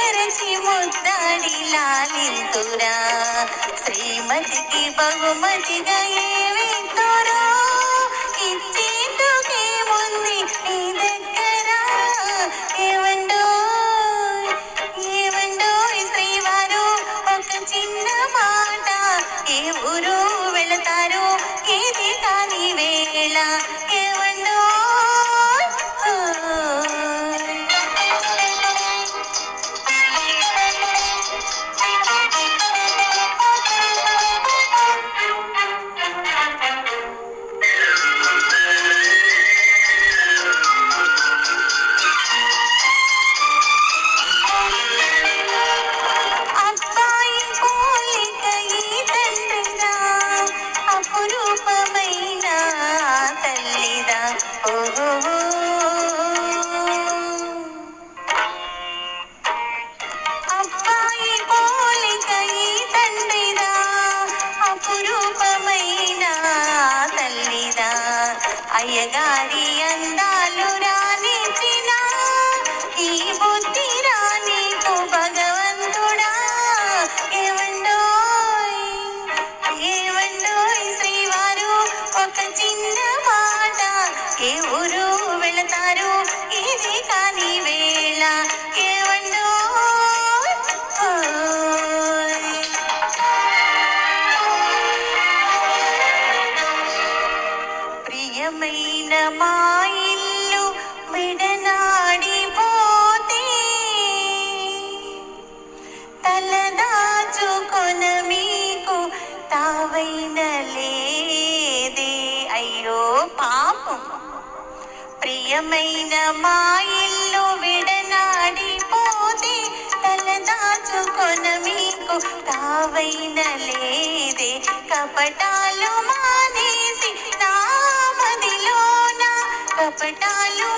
తెరచి ముద్దాడి లాలింతురా శ్రీమతికి బహుమతిగా ఏమితురో ఇచ్చేందుకే ముందు నీ దగ్గర ఏమండో ఏమండో శ్రీవారు ఒక చిన్న మాట ఏ ఊరు వెళతారు ఏది కాని వేళ ఏమండో అపురూపమైన తల్లిదా ఓహో అబ్బాయి పోలిక ఈ తండ్రిదా అపురూపమైన తల్లిదా అయ్యగారి అందాలు రానిచిన ఈ బుద్ధి రానీకు భగవంతుడా ఏమండోయ్ ఏమండోయ్ శ్రీవారు ఒక చిన్న మాట ఏ ఊరు వెళతారు ఇది కాని వేళ ఏమండోయ్ ప్రియమైన మా ఇల్లు విడనాడిపోతే తలదాచుకొన మీకు తావైన లేదే అయ్యో పాపం ప్రియమైన మా ఇల్లు విడనాడిపోతే తలదాచుకొన మీకు తావైన లేదే కపటాలు మానేసి నా మదిలోన కపటాలు